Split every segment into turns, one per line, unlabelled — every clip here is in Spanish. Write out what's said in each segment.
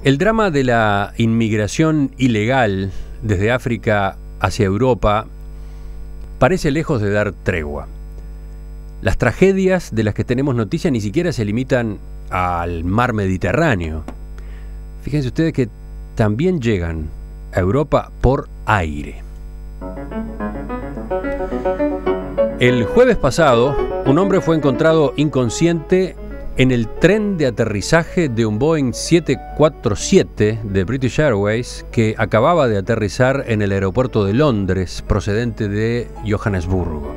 El drama de la inmigración ilegal desde África hacia Europa parece lejos de dar tregua. Las tragedias de las que tenemos noticia ni siquiera se limitan al mar Mediterráneo. Fíjense ustedes que también llegan a Europa por aire. El jueves pasado, un hombre fue encontrado inconsciente en el tren de aterrizaje de un Boeing 747 de British Airways que acababa de aterrizar en el aeropuerto de Londres, procedente de Johannesburgo.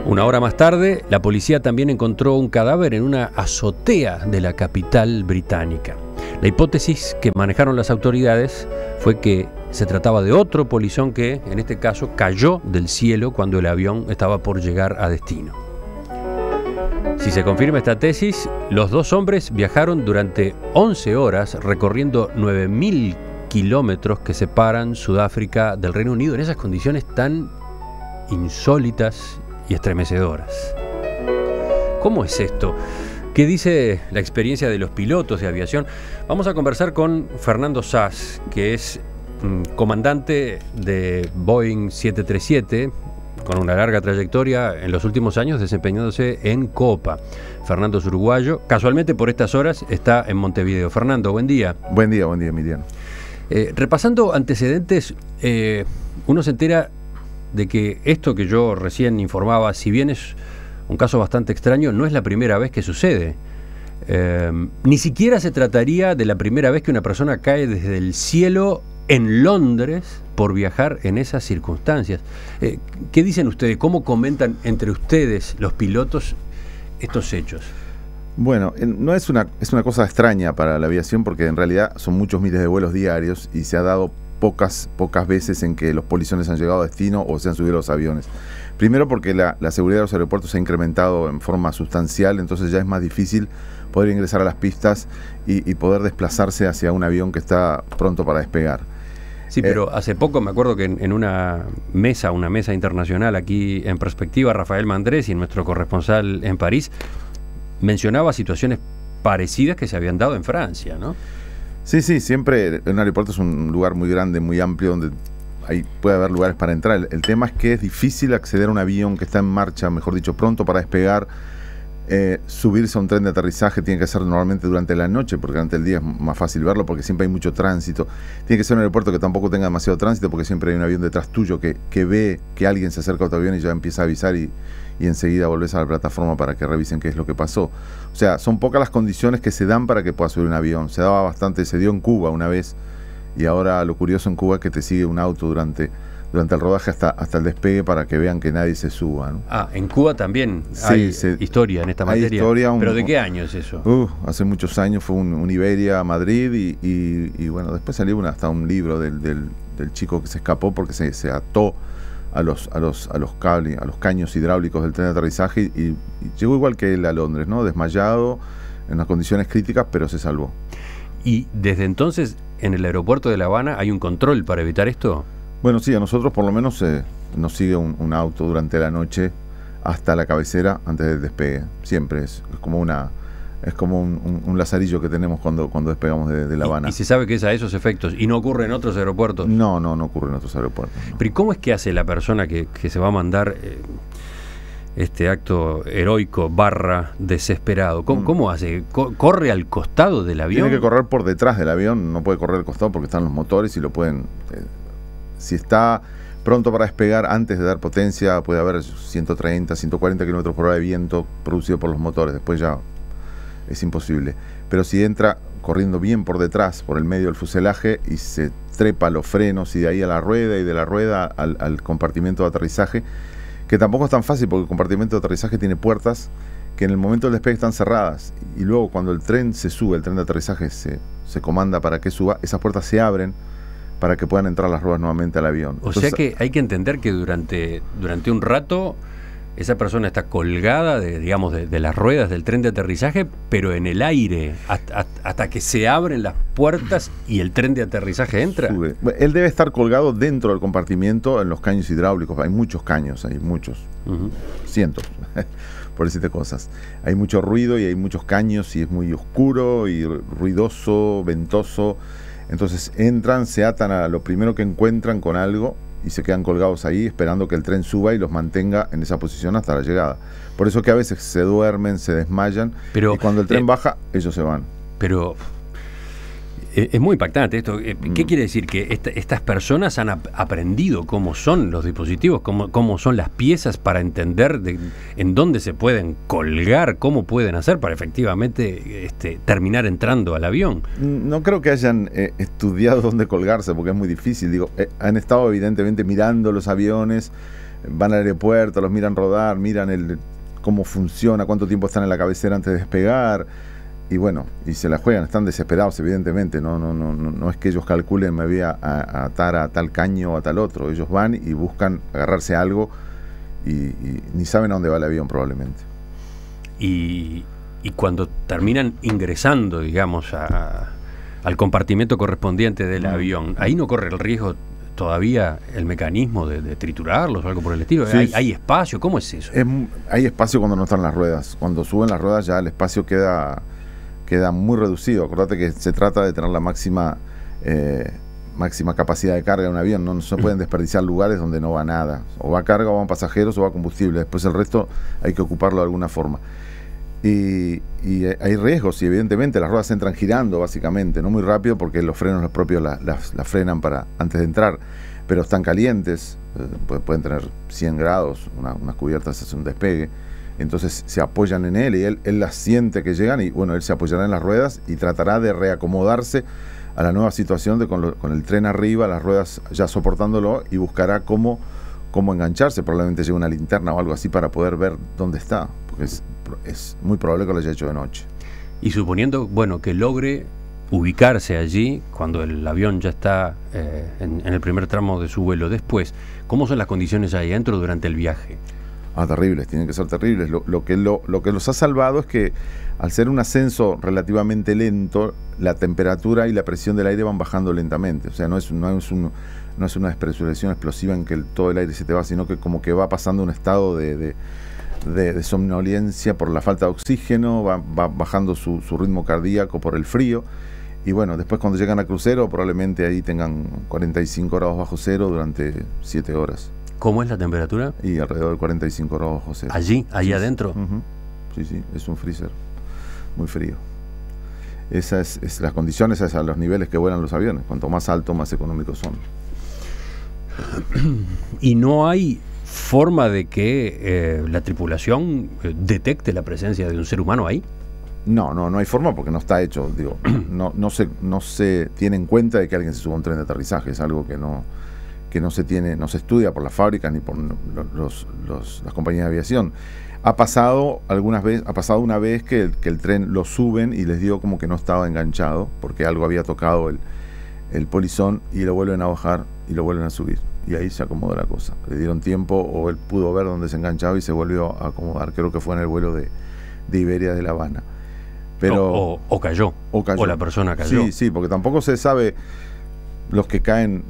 Una hora más tarde, la policía también encontró un cadáver en una azotea de la capital británica. La hipótesis que manejaron las autoridades fue que se trataba de otro polizón que, en este caso, cayó del cielo cuando el avión estaba por llegar a destino. Si se confirma esta tesis, los dos hombres viajaron durante 11 horas recorriendo 9.000 kilómetros que separan Sudáfrica del Reino Unido en esas condiciones tan insólitas y estremecedoras. ¿Cómo es esto? ¿Qué dice la experiencia de los pilotos de aviación? Vamos a conversar con Fernando Sass, que es comandante de Boeing 737, con una larga trayectoria en los últimos años desempeñándose en Copa. Fernando es uruguayo, casualmente por estas horas está en Montevideo. Fernando, buen día.
Buen día, Emiliano.
Repasando antecedentes, uno se entera de que esto que yo recién informaba, si bien es un caso bastante extraño, no es la primera vez que sucede. Ni siquiera se trataría de la primera vez que una persona cae desde el cielo en Londres por viajar en esas circunstancias. ¿Qué dicen ustedes? ¿Cómo comentan entre ustedes, los pilotos, estos hechos?
Bueno, no es una cosa extraña para la aviación porque en realidad son muchos miles de vuelos diarios y se ha dado pocas veces en que los polizones han llegado a destino o se han subido a los aviones. Primero porque la seguridad de los aeropuertos se ha incrementado en forma sustancial, entonces ya es más difícil poder ingresar a las pistas y poder desplazarse hacia un avión que está pronto para despegar.
Sí, pero hace poco me acuerdo que en una mesa internacional aquí en Perspectiva, Rafael Mandresi, nuestro corresponsal en París, mencionaba situaciones parecidas que se habían dado en Francia, ¿no?
Sí, siempre un aeropuerto es un lugar muy grande, muy amplio, donde ahí puede haber lugares para entrar. El tema es que es difícil acceder a un avión que está en marcha, mejor dicho, pronto para despegar. Subirse a un tren de aterrizaje tiene que ser normalmente durante la noche, porque durante el día es más fácil verlo, porque siempre hay mucho tránsito. Tiene que ser un aeropuerto que tampoco tenga demasiado tránsito, porque siempre hay un avión detrás tuyo que ve que alguien se acerca a otro avión y ya empieza a avisar y enseguida volvés a la plataforma para que revisen qué es lo que pasó. O sea, son pocas las condiciones que se dan para que puedas subir un avión. Se daba bastante, se dio en Cuba una vez, y ahora lo curioso en Cuba es que te sigue un auto durante el rodaje hasta el despegue para que vean que nadie se suba, ¿no?
Ah, en Cuba también hay historia en esta materia.
Hay historia.
¿Pero de qué año es eso?
Hace muchos años fue un Iberia a Madrid y bueno, después salió hasta un libro del chico que se escapó porque se ató a los cables, a los caños hidráulicos del tren de aterrizaje y llegó igual que él a Londres, ¿no? Desmayado, en unas condiciones críticas, pero se salvó.
¿Y desde entonces en el aeropuerto de La Habana hay un control para evitar esto?
Bueno, sí, a nosotros por lo menos nos sigue un auto durante la noche hasta la cabecera antes del despegue. Siempre es como un lazarillo que tenemos cuando despegamos de La Habana.
¿Y se sabe que es a esos efectos? ¿Y no ocurre en otros aeropuertos?
No ocurre en otros aeropuertos. No.
Pero ¿y cómo es que hace la persona que se va a mandar este acto heroico / desesperado? ¿Cómo hace? ¿Corre al costado del avión?
Tiene que correr por detrás del avión, no puede correr al costado porque están los motores y lo pueden... si está pronto para despegar, antes de dar potencia, puede haber 130, 140 kilómetros por hora de viento producido por los motores. Después ya es imposible. Pero si entra corriendo bien por detrás, por el medio del fuselaje, y se trepa los frenos y de ahí a la rueda y de la rueda al compartimento de aterrizaje, que tampoco es tan fácil porque el compartimento de aterrizaje tiene puertas que en el momento del despegue están cerradas. Y luego cuando el tren se sube, el tren de aterrizaje se comanda para que suba, esas puertas se abren para que puedan entrar las ruedas nuevamente al avión.
O sea que hay que entender que durante un rato esa persona está colgada de las ruedas del tren de aterrizaje, pero en el aire, hasta que se abren las puertas y el tren de aterrizaje entra.
Sube. Él debe estar colgado dentro del compartimiento en los caños hidráulicos. Hay muchos caños, hay muchos, cientos, por decirte cosas. Hay mucho ruido y hay muchos caños y es muy oscuro y ruidoso, ventoso. Entonces entran, se atan a lo primero que encuentran con algo y se quedan colgados ahí esperando que el tren suba y los mantenga en esa posición hasta la llegada. Por eso que a veces se duermen, se desmayan, y cuando el tren baja, ellos se van.
Pero es muy impactante esto. ¿Qué quiere decir? Que estas personas han aprendido cómo son los dispositivos, cómo son las piezas para entender en dónde se pueden colgar, cómo pueden hacer para efectivamente terminar entrando al avión.
No creo que hayan estudiado dónde colgarse, porque es muy difícil. Digo, han estado evidentemente mirando los aviones, van al aeropuerto, los miran rodar, miran cómo funciona, cuánto tiempo están en la cabecera antes de despegar. Y bueno, y se la juegan, están desesperados evidentemente, no es que ellos calculen me voy a atar a tal caño o a tal otro, ellos van y buscan agarrarse a algo y ni saben a dónde va el avión probablemente.
Y cuando terminan ingresando, digamos, al compartimento correspondiente del avión, ahí no corre el riesgo todavía el mecanismo de triturarlos o algo por el estilo. Sí, ¿Hay espacio? ¿Cómo es eso?
Hay espacio cuando no están las ruedas, cuando suben las ruedas ya el espacio queda muy reducido. Acordate que se trata de tener la máxima capacidad de carga de un avión. No se pueden desperdiciar lugares donde no va nada. O va carga, o van pasajeros, o va combustible. Después el resto hay que ocuparlo de alguna forma. Y hay riesgos, y evidentemente las ruedas entran girando básicamente, no muy rápido porque los frenos los propios las frenan antes de entrar, pero están calientes, pueden tener 100 grados, unas cubiertas hace un despegue. Entonces se apoyan en él y él las siente que llegan y bueno, él se apoyará en las ruedas y tratará de reacomodarse a la nueva situación con el tren arriba, las ruedas ya soportándolo, y buscará cómo engancharse. Probablemente lleve una linterna o algo así para poder ver dónde está, porque es muy probable que lo haya hecho de noche.
Y suponiendo, bueno, que logre ubicarse allí cuando el avión ya está en el primer tramo de su vuelo, después, ¿cómo son las condiciones ahí adentro durante el viaje?
Terribles, tienen que ser terribles. Lo que los ha salvado es que al ser un ascenso relativamente lento, la temperatura y la presión del aire van bajando lentamente. O sea, no es una despresurización explosiva en que todo el aire se te va, sino que como que va pasando un estado de somnolencia por la falta de oxígeno, va bajando su ritmo cardíaco por el frío. Y bueno, después cuando llegan a crucero, probablemente ahí tengan 45 grados bajo cero durante 7 horas.
¿Cómo es la temperatura?
Y alrededor de 45 grados bajo cero.
¿Allí adentro?
Sí, es un freezer muy frío. Esas es las condiciones, a los niveles que vuelan los aviones. Cuanto más alto, más económicos son.
¿Y no hay forma de que la tripulación detecte la presencia de un ser humano ahí?
No hay forma porque no está hecho. Digo, no se tiene en cuenta de que alguien se suba a un tren de aterrizaje. Es algo que no se estudia por las fábricas ni por las compañías de aviación. Ha pasado una vez que el tren lo suben y les dio como que no estaba enganchado porque algo había tocado el polizón, y lo vuelven a bajar y lo vuelven a subir, y ahí se acomodó la cosa. Le dieron tiempo, o él pudo ver dónde se enganchaba y se volvió a acomodar. Creo que fue en el vuelo de Iberia de La Habana. Pero
o cayó, o la persona cayó.
Sí, porque tampoco se sabe los que caen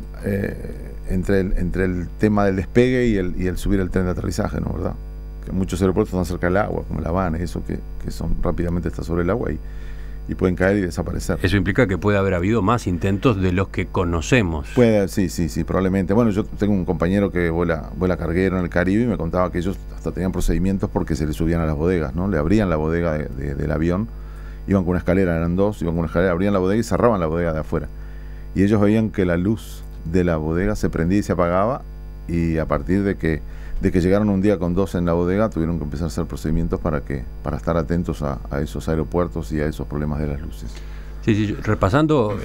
entre el tema del despegue y el subir el tren de aterrizaje, ¿no? ¿Verdad? Que muchos aeropuertos están cerca del agua, como La Habana, eso que son rápidamente está sobre el agua y pueden caer y desaparecer.
Eso implica que puede haber habido más intentos de los que conocemos.
Sí, probablemente. Bueno, yo tengo un compañero que vuela carguero en el Caribe y me contaba que ellos hasta tenían procedimientos porque se le subían a las bodegas, ¿no? Le abrían la bodega del avión, iban con una escalera, eran dos, iban con una escalera, abrían la bodega y cerraban la bodega de afuera. Y ellos veían que la luz de la bodega se prendía y se apagaba, y a partir de que llegaron un día con 2 en la bodega, tuvieron que empezar a hacer procedimientos para estar atentos a esos aeropuertos y a esos problemas de las luces.
Sí, repasando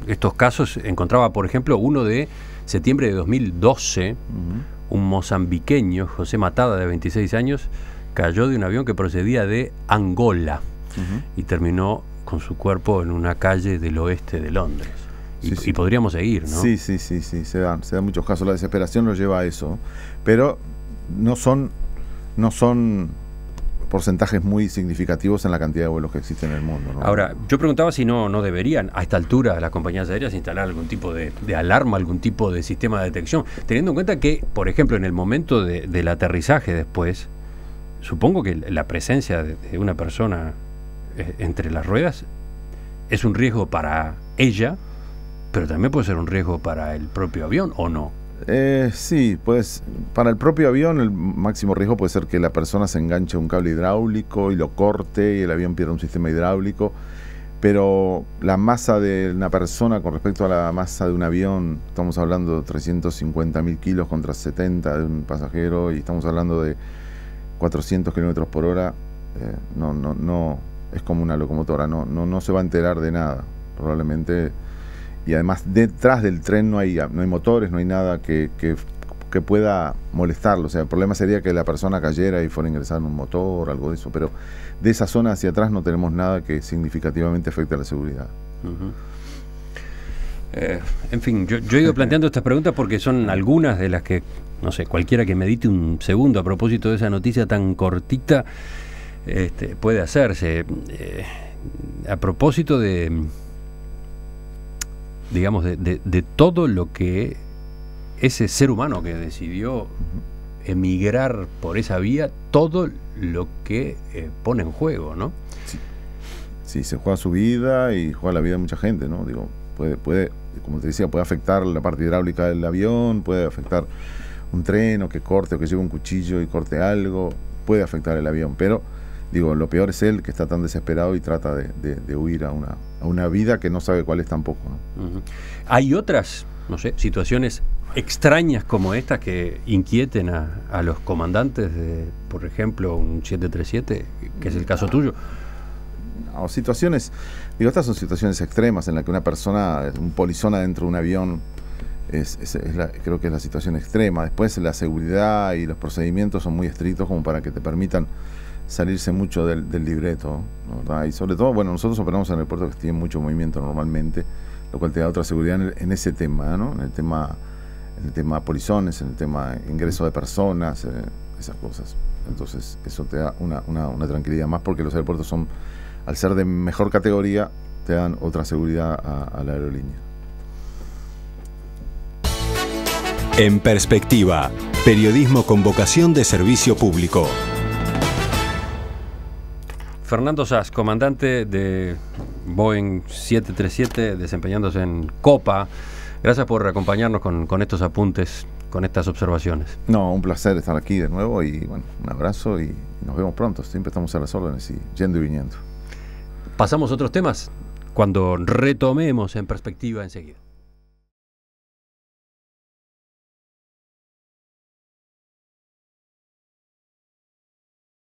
estos casos, encontraba, por ejemplo, uno de septiembre de 2012, un mozambiqueño, José Matada, de 26 años, cayó de un avión que procedía de Angola y terminó con su cuerpo en una calle del oeste de Londres. Y podríamos seguir, ¿no?
Sí, se dan muchos casos. La desesperación los lleva a eso, pero no son no son porcentajes muy significativos en la cantidad de vuelos que existen en el mundo, ¿no?
Ahora, yo preguntaba si no deberían a esta altura las compañías aéreas instalar algún tipo de alarma, algún tipo de sistema de detección, teniendo en cuenta que, por ejemplo, en el momento del aterrizaje después, supongo que la presencia de una persona entre las ruedas es un riesgo para ella, pero también puede ser un riesgo para el propio avión, ¿o no?
Sí, pues para el propio avión el máximo riesgo puede ser que la persona se enganche a un cable hidráulico y lo corte y el avión pierda un sistema hidráulico, pero la masa de una persona con respecto a la masa de un avión, estamos hablando de 350.000 kilos contra 70 de un pasajero y estamos hablando de 400 kilómetros por hora, no es como una locomotora, no se va a enterar de nada, probablemente. Y además detrás del tren no hay motores, no hay nada que pueda molestarlo. O sea, el problema sería que la persona cayera y fuera a ingresar en un motor, algo de eso. Pero de esa zona hacia atrás no tenemos nada que significativamente afecte a la seguridad.
En fin, yo he ido planteando estas preguntas porque son algunas de las que, no sé, cualquiera que medite un segundo a propósito de esa noticia tan cortita puede hacerse. A propósito de digamos, de todo lo que ese ser humano que decidió emigrar por esa vía, todo lo que pone en juego, ¿no?
Sí, se juega su vida y juega la vida de mucha gente, ¿no? Digo, puede, como te decía, puede afectar la parte hidráulica del avión, puede afectar un tren o que corte o que lleve un cuchillo y corte algo, puede afectar el avión, pero digo, lo peor es él que está tan desesperado y trata de huir a una vida que no sabe cuál es tampoco, ¿no?
¿Hay otras, no sé, situaciones extrañas como estas que inquieten a los comandantes de, por ejemplo, un 737, que es el caso tuyo?
No, situaciones, digo, estas son situaciones extremas en las que una persona, un polizón adentro de un avión, creo que es la situación extrema. Después la seguridad y los procedimientos son muy estrictos como para que te permitan salirse mucho del libreto, ¿no? Y sobre todo, bueno, nosotros operamos en aeropuertos que tienen mucho movimiento normalmente, lo cual te da otra seguridad en ese tema, ¿no? En el tema polizones, en el tema ingreso de personas, esas cosas. Entonces eso te da una tranquilidad más, porque los aeropuertos son, al ser de mejor categoría, te dan otra seguridad a la aerolínea.
En Perspectiva, periodismo con vocación de servicio público.
Fernando Sass, comandante de Boeing 737, desempeñándose en Copa. Gracias por acompañarnos con estos apuntes, con estas observaciones.
No, un placer estar aquí de nuevo y bueno, un abrazo y nos vemos pronto. Siempre estamos a las órdenes y yendo y viniendo.
Pasamos a otros temas cuando retomemos En Perspectiva enseguida.